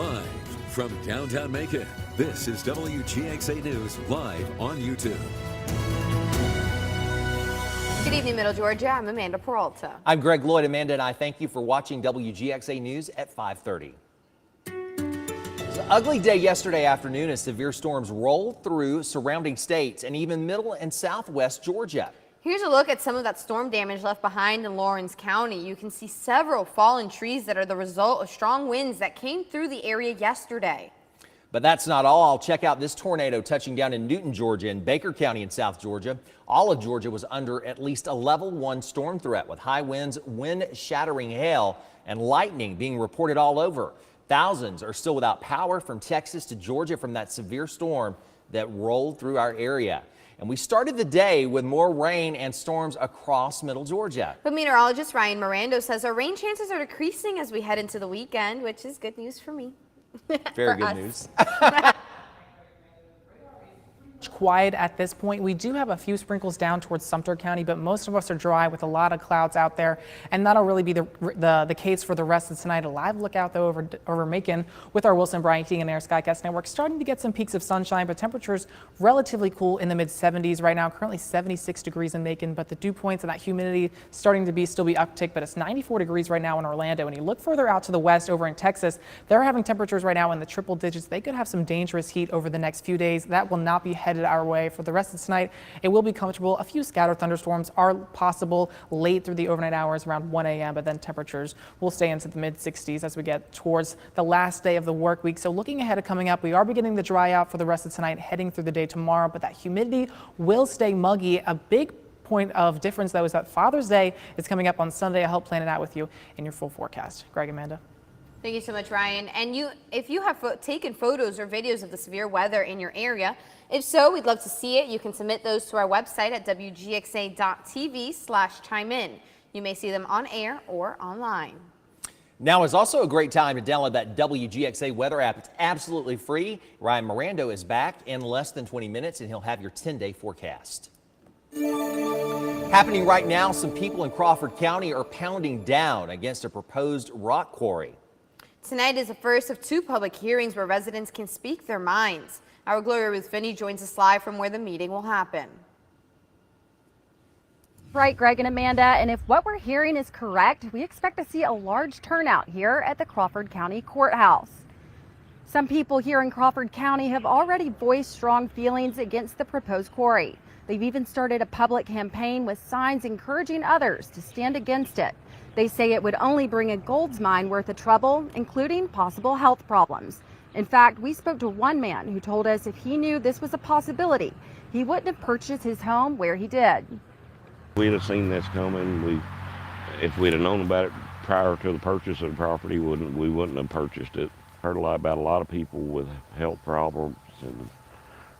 Live from downtown Macon, this is WGXA News live on YouTube. Good evening, Middle Georgia. I'm Amanda Peralta. I'm Greg Lloyd. Amanda and I thank you for watching WGXA News at 5:30. It was an ugly day yesterday afternoon as severe storms rolled through surrounding states and even middle and southwest Georgia. Here's a look at some of that storm damage left behind in Lawrence County. You can see several fallen trees that are the result of strong winds that came through the area yesterday. But that's not all. Check out this tornado touching down in Newton, Georgia, and Baker County in South Georgia. All of Georgia was under at least a level 1 storm threat with high winds, wind-shattering hail, and lightning being reported all over. Thousands are still without power from Texas to Georgia from that severe storm that rolled through our area. And we started the day with more rain and storms across middle Georgia. But meteorologist Ryan Mirando says our rain chances are decreasing as we head into the weekend, which is good news for me. Very good news. Quiet at this point. We do have a few sprinkles down towards Sumter County, but most of us are dry with a lot of clouds out there, and that'll really be the case for the rest of tonight. A live lookout though over Macon with our Wilson Bryant Heating and Air Skycast Network. Starting to get some peaks of sunshine, but temperatures relatively cool in the mid 70s right now. Currently 76 degrees in Macon, but the dew points and that humidity starting to still be uptick. But it's 94 degrees right now in Orlando. And you look further out to the west over in Texas, they're having temperatures right now in the triple digits. They could have some dangerous heat over the next few days. That will not be headed our way for the rest of tonight. It will be comfortable. A few scattered thunderstorms are possible late through the overnight hours around 1 a.m. but then temperatures will stay into the mid 60s as we get towards the last day of the work week. So looking ahead to coming up, we are beginning to dry out for the rest of tonight, heading through the day tomorrow, but that humidity will stay muggy. A big point of difference though is that Father's Day is coming up on Sunday. I'll help plan it out with you in your full forecast. Greg, Amanda. Thank you so much, Ryan. And if you have taken photos or videos of the severe weather in your area, if so, we'd love to see it. You can submit those to our website at wgxa.tv/chime in. You may see them on air or online. Now is also a great time to download that WGXA weather app. It's absolutely free. Ryan Mirando is back in less than 20 minutes, and he'll have your 10-day forecast. Happening right now, some people in Crawford County are pounding down against a proposed rock quarry. Tonight is the first of 2 public hearings where residents can speak their minds. Our Gloria Ruth Finney joins us live from where the meeting will happen. Right, Greg and Amanda, and if what we're hearing is correct, we expect to see a large turnout here at the Crawford County Courthouse. Some people here in Crawford County have already voiced strong feelings against the proposed quarry. They've even started a public campaign with signs encouraging others to stand against it. They say it would only bring a gold mine worth of trouble, including possible health problems. In fact, we spoke to one man who told us if he knew this was a possibility, he wouldn't have purchased his home where he did. We'd have seen this coming. If we'd have known about it prior to the purchase of the property, we wouldn't have purchased it. Heard a lot about a lot of people with health problems and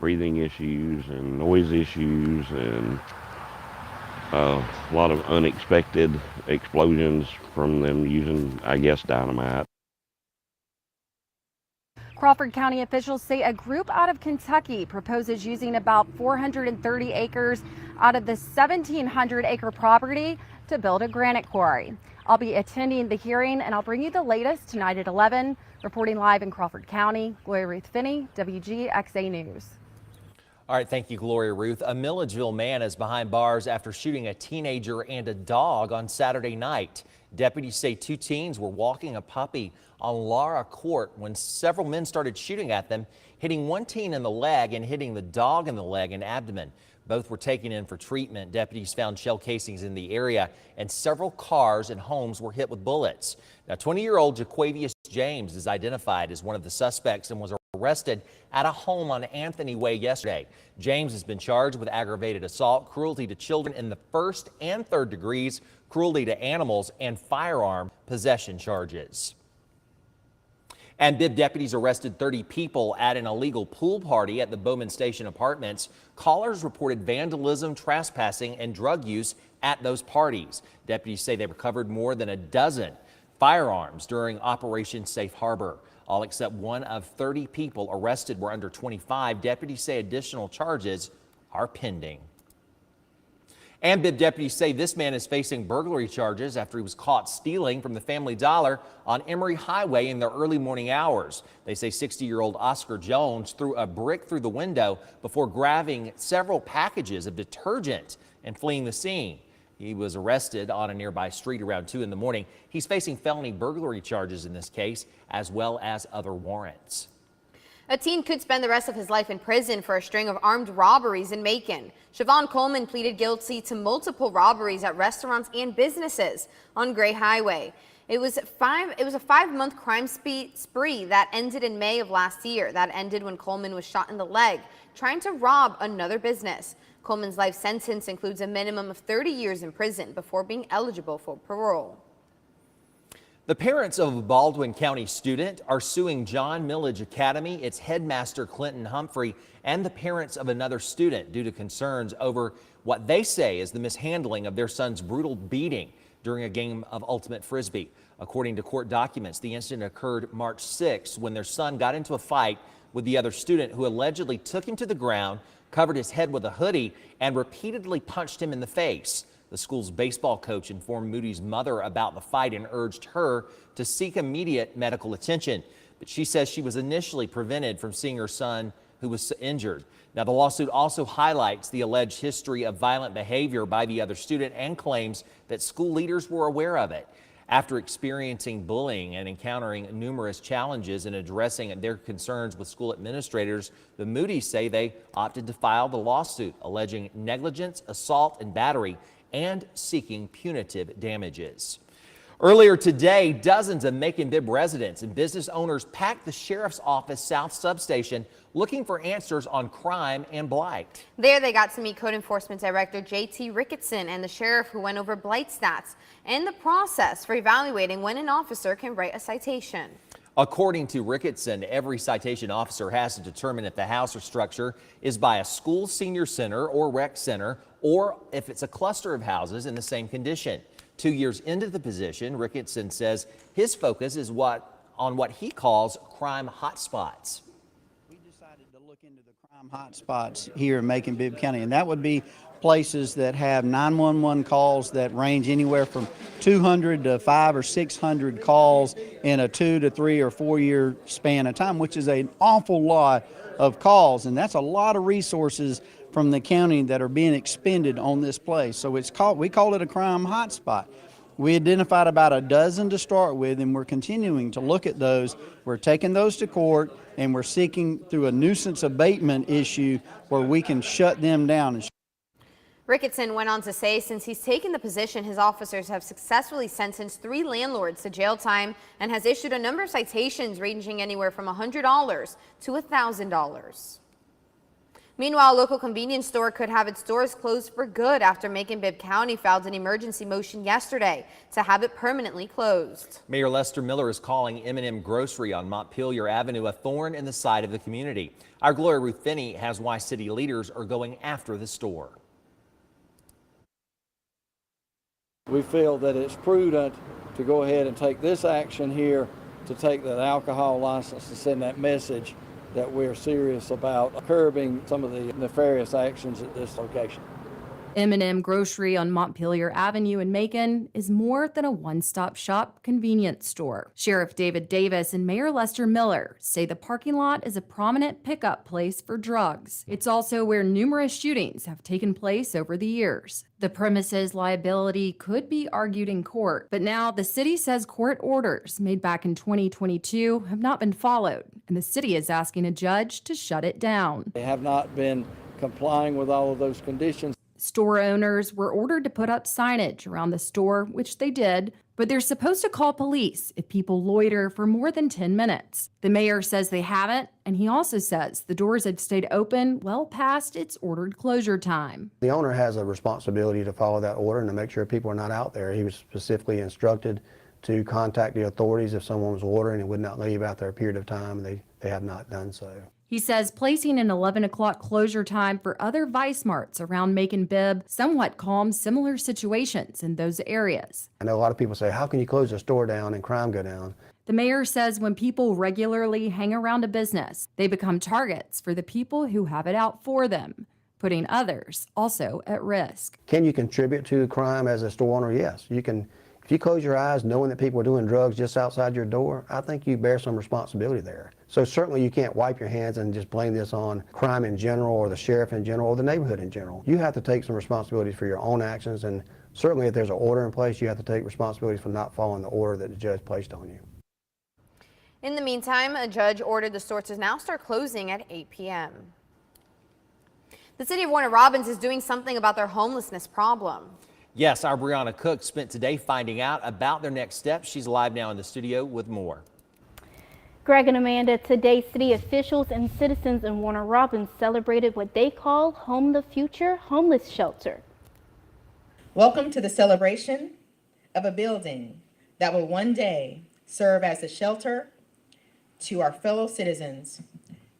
breathing issues and noise issues and a lot of unexpected explosions from them using, I guess, dynamite. Crawford County officials say a group out of Kentucky proposes using about 430 acres out of the 1,700-acre property to build a granite quarry. I'll be attending the hearing, and I'll bring you the latest tonight at 11. Reporting live in Crawford County, Gloria Ruth Finney, WGXA News. All right, thank you, Gloria Ruth. A Milledgeville man is behind bars after shooting a teenager and a dog on Saturday night. Deputies say 2 teens were walking a puppy on Lara Court when several men started shooting at them, hitting one teen in the leg and hitting the dog in the leg and abdomen. Both were taken in for treatment. Deputies found shell casings in the area, and several cars and homes were hit with bullets. Now, 20-year-old Jaquavius James is identified as one of the suspects and was arrested at a home on Anthony Way yesterday. James has been charged with aggravated assault, cruelty to children in the 1st and 3rd degrees, cruelty to animals, and firearm possession charges. And Bibb deputies arrested 30 people at an illegal pool party at the Bowman Station Apartments. Callers reported vandalism, trespassing, and drug use at those parties. Deputies say they recovered more than a dozen firearms during Operation Safe Harbor. All except one of 30 people arrested were under 25. Deputies say additional charges are pending. And Bibb deputies say this man is facing burglary charges after he was caught stealing from the Family Dollar on Emory Highway in the early morning hours. They say 60-year-old Oscar Jones threw a brick through the window before grabbing several packages of detergent and fleeing the scene. He was arrested on a nearby street around 2 in the morning. He's facing felony burglary charges in this case, as well as other warrants. A teen could spend the rest of his life in prison for a string of armed robberies in Macon. Siobhan Coleman pleaded guilty to multiple robberies at restaurants and businesses on Gray Highway. It was a 5-month crime spree that ended in May of last year. That ended when Coleman was shot in the leg trying to rob another business. Coleman's life sentence includes a minimum of 30 years in prison before being eligible for parole. The parents of a Baldwin County student are suing John Millage Academy, its headmaster Clinton Humphrey, and the parents of another student due to concerns over what they say is the mishandling of their son's brutal beating during a game of Ultimate Frisbee. According to court documents, the incident occurred March 6 when their son got into a fight with the other student who allegedly took him to the ground, covered his head with a hoodie, and repeatedly punched him in the face. The school's baseball coach informed Moody's mother about the fight and urged her to seek immediate medical attention. But she says she was initially prevented from seeing her son, who was injured. Now, the lawsuit also highlights the alleged history of violent behavior by the other student and claims that school leaders were aware of it. After experiencing bullying and encountering numerous challenges in addressing their concerns with school administrators, the Moody's say they opted to file the lawsuit alleging negligence, assault, and battery, and seeking punitive damages. Earlier today, dozens of Macon-Bibb residents and business owners packed the sheriff's office south substation looking for answers on crime and blight. There they got to meet Code Enforcement Director J.T. Ricketson and the sheriff, who went over blight stats and the process for evaluating when an officer can write a citation. According to Ricketson, every citation officer has to determine if the house or structure is by a school senior center or rec center, or if it's a cluster of houses in the same condition. 2 years into the position, Ricketson says his focus is on what he calls crime hotspots. We decided to look into the crime hotspots here in Macon-Bibb County, and that would be places that have 911 calls that range anywhere from 200 to 500 or 600 calls in a 2 to 3 or 4 year span of time, which is an awful lot of calls, and that's a lot of resources from the county that are being expended on this place. So we call it a crime hotspot. We identified about a dozen to start with, and we're continuing to look at those. We're taking those to court, and we're seeking through a nuisance abatement issue where we can shut them down. Ricketson went on to say since he's taken the position, his officers have successfully sentenced 3 landlords to jail time and has issued a number of citations ranging anywhere from $100 to $1,000. Meanwhile, a local convenience store could have its doors closed for good after Macon-Bibb County filed an emergency motion yesterday to have it permanently closed. Mayor Lester Miller is calling M&M Grocery on Montpelier Avenue a thorn in the side of the community. Our Gloria Ruth Finney has why city leaders are going after the store. We feel that it's prudent to go ahead and take this action here to take that alcohol license and send that message that we're serious about curbing some of the nefarious actions at this location. M&M Grocery on Montpelier Avenue in Macon is more than a one-stop shop convenience store. Sheriff David Davis and Mayor Lester Miller say the parking lot is a prominent pickup place for drugs. It's also where numerous shootings have taken place over the years. The premises liability could be argued in court, but now the city says court orders made back in 2022 have not been followed, and the city is asking a judge to shut it down. They have not been complying with all of those conditions. Store owners were ordered to put up signage around the store, which they did, but they're supposed to call police if people loiter for more than 10 minutes. The mayor says they haven't, and he also says the doors have stayed open well past its ordered closure time. The owner has a responsibility to follow that order and to make sure people are not out there. He was specifically instructed to contact the authorities if someone was loitering and would not leave after a period of time, and they have not done so. He says placing an 11 o'clock closure time for other Vice Marts around Macon-Bibb somewhat calms similar situations in those areas. I know a lot of people say, how can you close a store down and crime go down? The mayor says when people regularly hang around a business, they become targets for the people who have it out for them. putting others also at risk. Can you contribute to crime as a store owner? Yes. You can. If you close your eyes knowing that people are doing drugs just outside your door, I think you bear some responsibility there. So certainly you can't wipe your hands and just blame this on crime in general or the sheriff in general or the neighborhood in general. You have to take some responsibility for your own actions, and certainly if there's an order in place, you have to take responsibility for not following the order that the judge placed on you. In the meantime, a judge ordered the store to now start closing at 8 p.m. The city of Warner Robins is doing something about their homelessness problem. Yes, our Brianna Cook spent today finding out about their next steps. She's live now in the studio with more. Greg and Amanda, today city officials and citizens in Warner Robins celebrated what they call Home the Future Homeless Shelter. Welcome to the celebration of a building that will one day serve as a shelter to our fellow citizens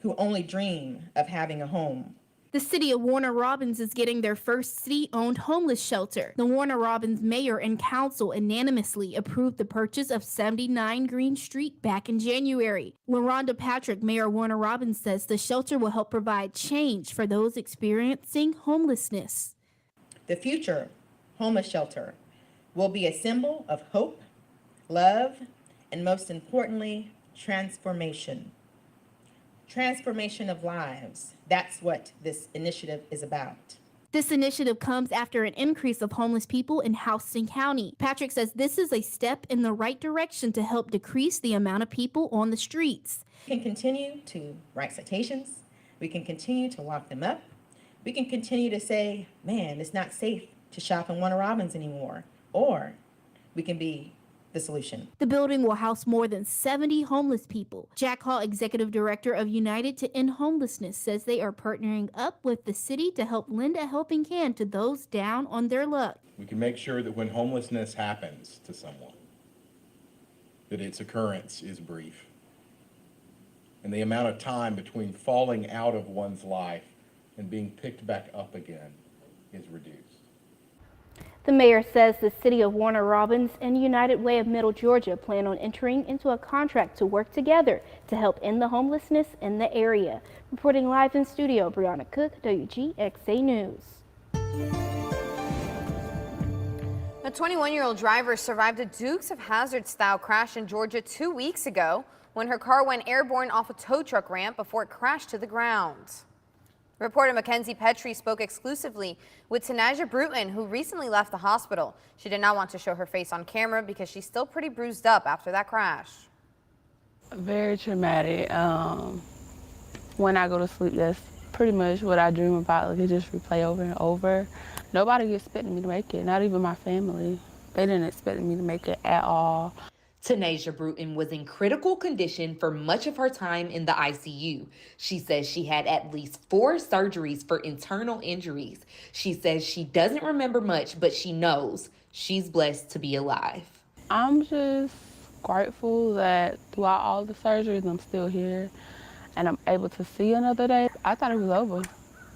who only dream of having a home. The city of Warner Robins is getting their first city-owned homeless shelter. The Warner Robins mayor and council unanimously approved the purchase of 79 Green Street back in January. LaRonda Patrick, Mayor of Warner Robins, says the shelter will help provide change for those experiencing homelessness. The future homeless shelter will be a symbol of hope, love, and most importantly, transformation. Transformation of lives. That's what this initiative is about. This initiative comes after an increase of homeless people in Houston County. Patrick says this is a step in the right direction to help decrease the amount of people on the streets. We can continue to write citations. We can continue to lock them up. We can continue to say, man, it's not safe to shop in Warner Robins anymore. Or we can be the solution. The building will house more than 70 homeless people. Jack Hall, executive director of United to End Homelessness, says they are partnering up with the city to help lend a helping hand to those down on their luck. We can make sure that when homelessness happens to someone, that its occurrence is brief. And the amount of time between falling out of one's life and being picked back up again is reduced. The mayor says the city of Warner Robins and United Way of Middle Georgia plan on entering into a contract to work together to help end the homelessness in the area. Reporting live in studio, Brianna Cook, WGXA News. A 21-year-old driver survived a Dukes of Hazzard style crash in Georgia 2 weeks ago when her car went airborne off a tow truck ramp before it crashed to the ground. Reporter Mackenzie Petrie spoke exclusively with Tanaja Bruton, who recently left the hospital. She did not want to show her face on camera because she's still pretty bruised up after that crash. Very traumatic. When I go to sleep, that's pretty much what I dream about. Like, it just replay over and over. Nobody expected me to make it, not even my family. They didn't expect me to make it at all. Tanaja Bruton was in critical condition for much of her time in the ICU. She says she had at least 4 surgeries for internal injuries. She says she doesn't remember much, but she knows she's blessed to be alive. I'm just grateful that throughout all the surgeries, I'm still here and I'm able to see another day. I thought it was over.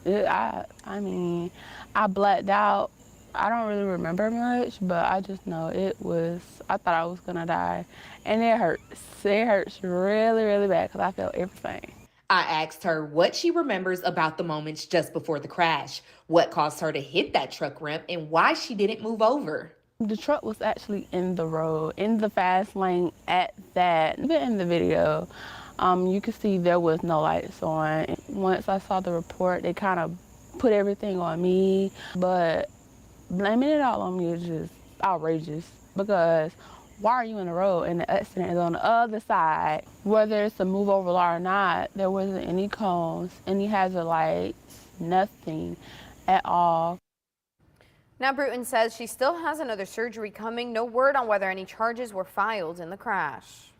I mean, I blacked out. I don't really remember much, but I just know I thought I was gonna die. And it hurts. It hurts really, really bad because I felt everything. I asked her what she remembers about the moments just before the crash, what caused her to hit that truck ramp, and why she didn't move over. The truck was actually in the road, in the fast lane at that. Even in the video, you could see there was no lights on. Once I saw the report, they kind of put everything on me, but blaming it all on me is just outrageous because why are you in the road and the accident is on the other side? Whether it's a move over law or not, there wasn't any cones, any hazard lights, nothing at all. Now Bruton says she still has another surgery coming. No word on whether any charges were filed in the crash.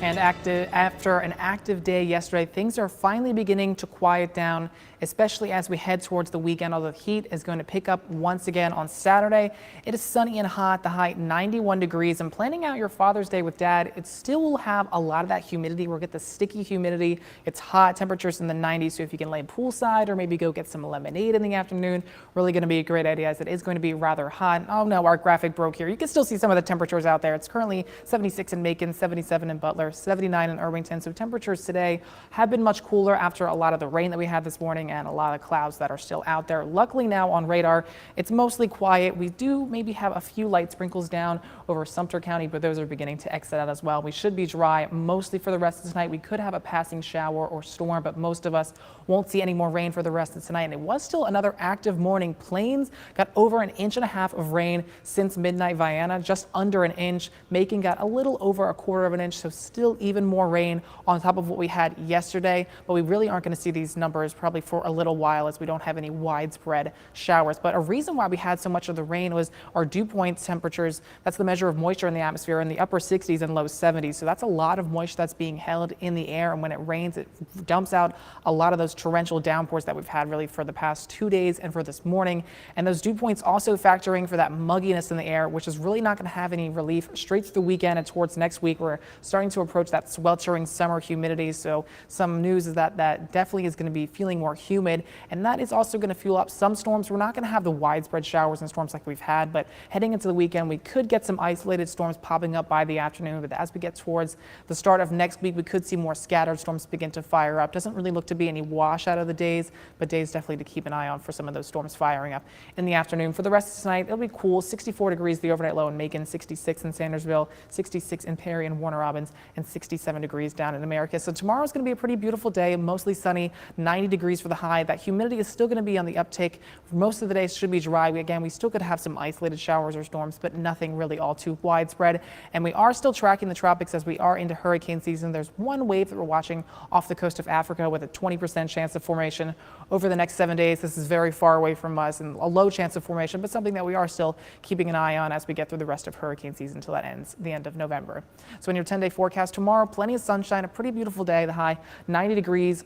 And after an active day yesterday, things are finally beginning to quiet down, especially as we head towards the weekend, although the heat is going to pick up once again on Saturday. It is sunny and hot, the high 91 degrees, and planning out your Father's Day with Dad, it still will have a lot of that humidity. We'll get the sticky humidity. It's hot, temperatures in the 90s, so if you can lay poolside or maybe go get some lemonade in the afternoon, really going to be a great idea as it is going to be rather hot. Oh no, our graphic broke here. You can still see some of the temperatures out there. It's currently 76 in Macon, 77 in Butler, 79 in Irvington. So temperatures today have been much cooler after a lot of the rain that we had this morning. looking at a lot of clouds that are still out there. Luckily now on radar, it's mostly quiet. We do maybe have a few light sprinkles down over Sumter County, but those are beginning to exit out as well. We should be dry mostly for the rest of tonight. We could have a passing shower or storm, but most of us won't see any more rain for the rest of tonight. And it was still another active morning. Plains got over 1.5 inches of rain since midnight. Vienna just under 1 inch. Macon got a little over 1/4 inch, so still even more rain on top of what we had yesterday. But we really aren't going to see these numbers probably for a little while, as we don't have any widespread showers. But a reason why we had so much of the rain was our dew point temperatures. That's the measure of moisture in the atmosphere, in the upper 60s and low 70s. So that's a lot of moisture that's being held in the air, and when it rains, it dumps out a lot of those torrential downpours that we've had really for the past 2 days and for this morning. And those dew points also factoring for that mugginess in the air, which is really not going to have any relief straight through the weekend and towards next week. We're starting to approach that sweltering summer humidity. So some news is that definitely is going to be feeling more humid, and that is also going to fuel up some storms. We're not going to have the widespread showers and storms like we've had, but heading into the weekend, we could get some isolated storms popping up by the afternoon. But as we get towards the start of next week, we could see more scattered storms begin to fire up. Doesn't really look to be any wash out of the days, but days definitely to keep an eye on for some of those storms firing up in the afternoon. For the rest of tonight, it'll be cool. 64 degrees the overnight low in Macon, 66 in Sandersville, 66 in Perry and Warner Robins, and 67 degrees down in America. So tomorrow's going to be a pretty beautiful day, mostly sunny, 90 degrees for the high. That humidity is still going to be on the uptick. Most of the day should be dry. We still could have some isolated showers or storms, but nothing really all too widespread. And we are still tracking the tropics as we are into hurricane season. There's one wave that we're watching off the coast of Africa with a 20% chance of formation over the next 7 days. This is very far away from us and a low chance of formation, but something that we are still keeping an eye on as we get through the rest of hurricane season until that ends the end of November. So in your 10-day forecast tomorrow, plenty of sunshine, a pretty beautiful day, the high 90 degrees.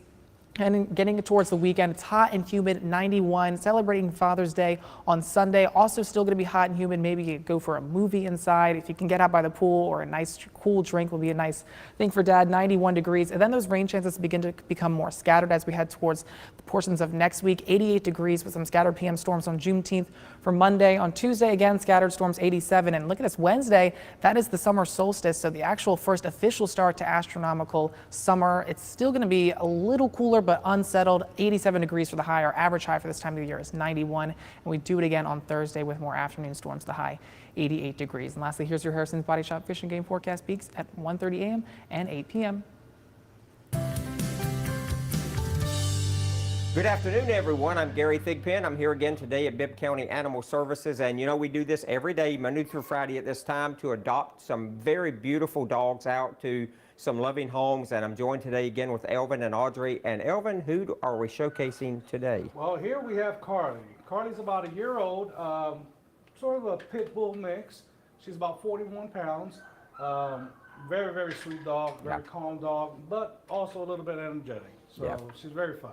And getting towards the weekend, it's hot and humid, 91, celebrating Father's Day on Sunday. Also still going to be hot and humid. Maybe you go for a movie inside. If you can get out by the pool, or a nice cool drink will be a nice thing for Dad, 91 degrees. And then those rain chances begin to become more scattered as we head towards the portions of next week. 88 degrees with some scattered PM storms on Juneteenth for Monday. On Tuesday, again, scattered storms, 87. And look at this, Wednesday, that is the summer solstice. So the actual first official start to astronomical summer. It's still going to be a little cooler, but unsettled. 87 degrees for the high. Our average high for this time of the year is 91. And we do it again on Thursday with more afternoon storms, the high 88 degrees. And lastly, here's your Harrison's Body Shop Fish and Game forecast, peaks at 1:30 a.m. and 8 p.m. Good afternoon, everyone. I'm Gary Thigpen. I'm here again today at Bibb County Animal Services, and you know we do this every day, Monday through Friday at this time, to adopt some very beautiful dogs out to some loving homes. And I'm joined today again with Elvin and Audrey. And Elvin, who are we showcasing today? Well, here we have Carly. Carly's about a year old, sort of a pit bull mix. She's about 41 pounds. Very, very sweet dog, very calm dog, but also a little bit energetic. So she's very fun.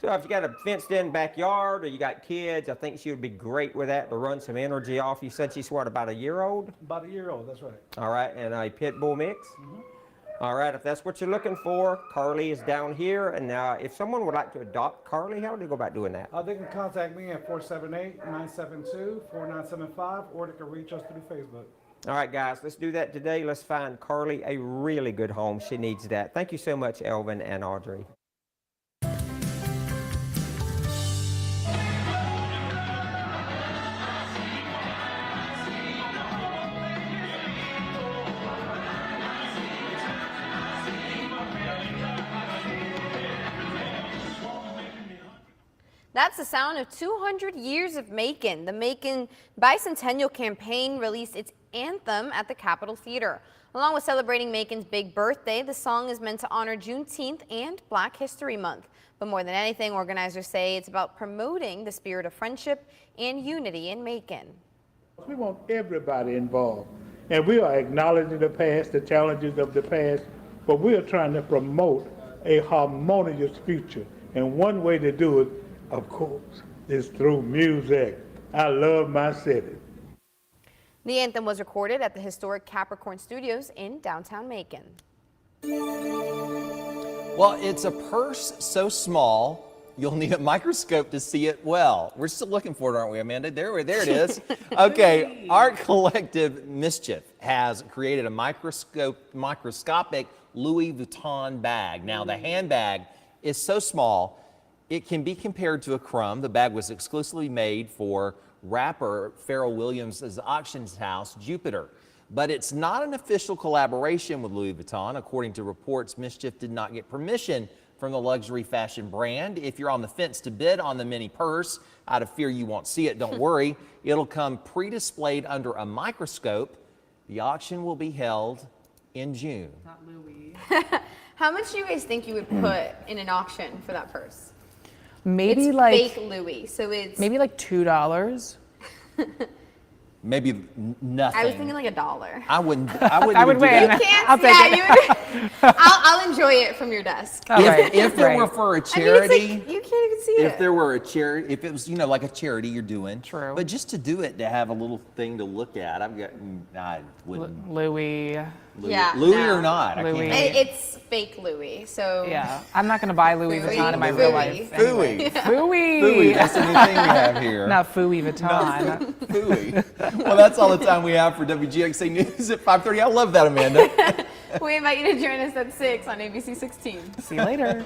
So if you got a fenced-in backyard or you got kids, I think she would be great with that to run some energy off. You said she's what, about a year old? About a year old, that's right. All right, and a pit bull mix? All right, if that's what you're looking for, Carly is down here. And if someone would like to adopt Carly, how do they go about doing that? They can contact me at 478-972-4975, or they can reach us through Facebook. All right, guys, let's do that today. Let's find Carly a really good home. She needs that. Thank you so much, Elvin and Audrey. That's the sound of 200 years of Macon. The Macon Bicentennial Campaign released its anthem at the Capitol Theater. Along with celebrating Macon's big birthday, the song is meant to honor Juneteenth and Black History Month. But more than anything, organizers say it's about promoting the spirit of friendship and unity in Macon. We want everybody involved, and we are acknowledging the past, the challenges of the past, but we are trying to promote a harmonious future. And one way to do it, of course, is through music. I love my city. The anthem was recorded at the historic Capricorn Studios in downtown Macon. Well, it's a purse so small, you'll need a microscope to see it well. We're still looking for it, aren't we, Amanda? There it is. Okay, Art Collective Mischief has created a microscopic Louis Vuitton bag. Now, the handbag is so small, It can be compared to a crumb. The bag was exclusively made for rapper Pharrell Williams' auction house, Jupiter. But it's not an official collaboration with Louis Vuitton. According to reports, Mischief did not get permission from the luxury fashion brand. If you're on the fence to bid on the mini purse, out of fear you won't see it, don't worry. It'll come pre-displayed under a microscope. The auction will be held in June. Not Louis. How much do you guys think you would put in an auction for that purse? Maybe it's like fake Louis, so it's maybe like $2. Maybe nothing. I was thinking like $1. I wouldn't even do win. that. You can't. I'll take it. I'll enjoy it from your desk. If it were for a charity, I mean, it's like, you can't even see it. if there were a charity, if it was, like a charity you're doing. True. But just to do it, to have a little thing to look at, I wouldn't. Louis. Yeah, Louis no. or not? Louis. I can't. It's fake Louis, so Yeah, I'm not gonna buy Louis Fooey. Vuitton in my real life. Fooey. Fooey. Fooey, that's the new thing we have here. Not Fooey Vuitton. Fooey. Well, that's all the time we have for WGXA News at 5:30. I love that, Amanda. we invite you to join us at 6 on ABC 16. See you later.